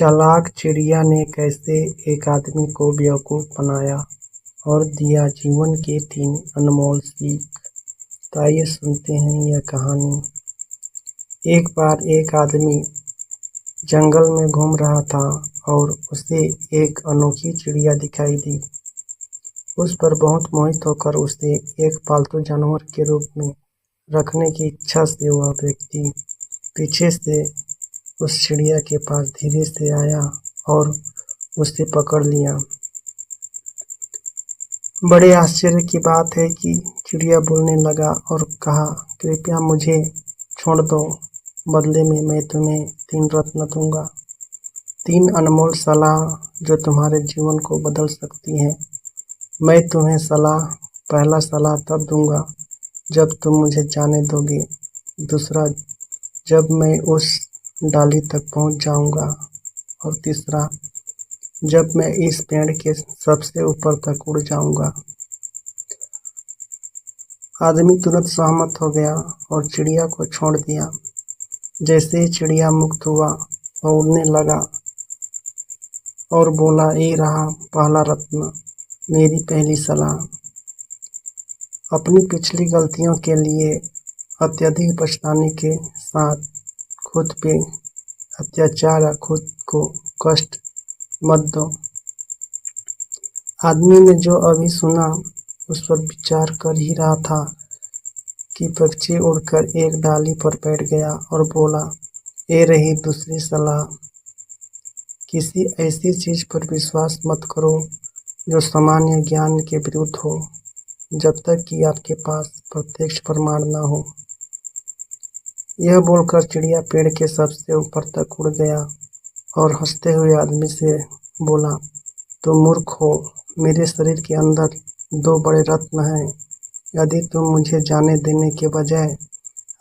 चालाक चिड़िया ने कैसे एक आदमी को बेवकूफ़ बनाया और दिया जीवन के 3 अनमोल सीख। तो आइए सुनते हैं यह कहानी। एक बार एक आदमी जंगल में घूम रहा था और उसे एक अनोखी चिड़िया दिखाई दी। उस पर बहुत मोहित होकर उसे एक पालतू जानवर के रूप में रखने की इच्छा से वह व्यक्ति पीछे से उस चिड़िया के पास धीरे से आया और उसे पकड़ लिया। बड़े आश्चर्य की बात है कि चिड़िया बोलने लगा और कहा, कृपया मुझे छोड़ दो, बदले में मैं तुम्हें 3 रत्न दूंगा, 3 अनमोल सलाह जो तुम्हारे जीवन को बदल सकती है। मैं तुम्हें पहला सलाह तब दूंगा जब तुम मुझे जाने दोगे, दूसरा जब मैं उस डाली तक पहुंच जाऊंगा, और तीसरा जब मैं इस पेड़ के सबसे ऊपर तक उड़ जाऊंगा। आदमी तुरंत सहमत हो गया और चिड़िया को छोड़ दिया। जैसे ही चिड़िया मुक्त हुआ वह उड़ने लगा और बोला, ये रहा पहला रत्न, मेरी पहली सलाह। अपनी पिछली गलतियों के लिए अत्यधिक पछताने के साथ खुद पे अत्याचार या खुद को कष्ट मत दो। आदमी ने जो अभी सुना उस पर विचार कर ही रहा था कि पक्षी उड़कर एक डाली पर बैठ गया और बोला, ये रही दूसरी सलाह, किसी ऐसी चीज पर विश्वास मत करो जो सामान्य ज्ञान के विरुद्ध हो, जब तक कि आपके पास प्रत्यक्ष प्रमाण न हो। यह बोलकर चिड़िया पेड़ के सबसे ऊपर तक उड़ गया और हंसते हुए आदमी से बोला, तुम मूर्ख हो, मेरे शरीर के अंदर 2 बड़े रत्न हैं। यदि तुम मुझे जाने देने के बजाय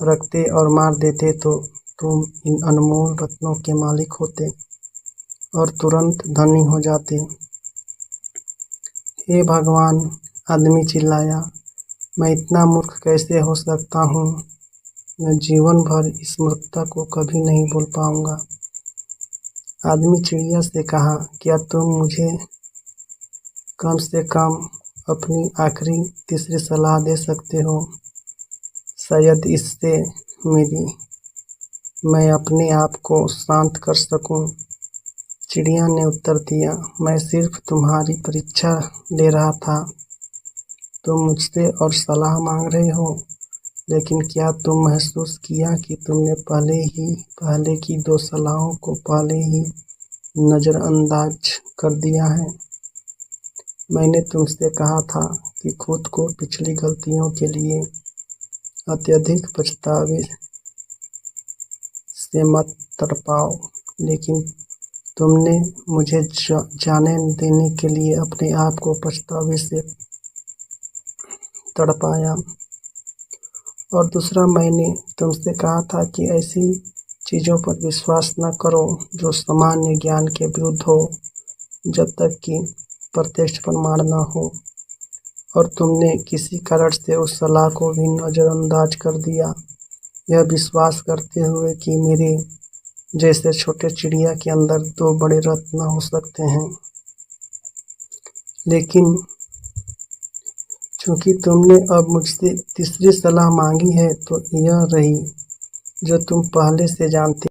रखते और मार देते तो तुम इन अनमोल रत्नों के मालिक होते और तुरंत धनी हो जाते। हे भगवान, आदमी चिल्लाया, मैं इतना मूर्ख कैसे हो सकता हूँ? मैं जीवन भर इस मूर्खता को कभी नहीं भूल पाऊंगा। आदमी चिड़िया से कहा, क्या तुम मुझे कम से कम अपनी आखिरी तीसरी सलाह दे सकते हो? शायद इससे मैं अपने आप को शांत कर सकूं। चिड़िया ने उत्तर दिया, मैं सिर्फ तुम्हारी परीक्षा ले रहा था। तुम मुझसे और सलाह मांग रहे हो, लेकिन क्या तुम महसूस किया कि तुमने पहले की 2 सलाहों को पहले ही नज़रअंदाज कर दिया है? मैंने तुमसे कहा था कि खुद को पिछली गलतियों के लिए अत्यधिक पछतावे से मत तड़पाओ, लेकिन तुमने मुझे जाने देने के लिए अपने आप को पछतावे से तड़पाया। और दूसरा, मैंने तुमसे कहा था कि ऐसी चीज़ों पर विश्वास न करो जो सामान्य ज्ञान के विरुद्ध हो, जब तक कि प्रत्यक्ष प्रमाण न हो, और तुमने किसी कारण से उस सलाह को भी नज़रअंदाज कर दिया, यह विश्वास करते हुए कि मेरे जैसे छोटे चिड़िया के अंदर 2 बड़े रत्न हो सकते हैं। लेकिन चूंकि तुमने अब मुझसे तीसरी सलाह मांगी है, तो यह रही जो तुम पहले से जानते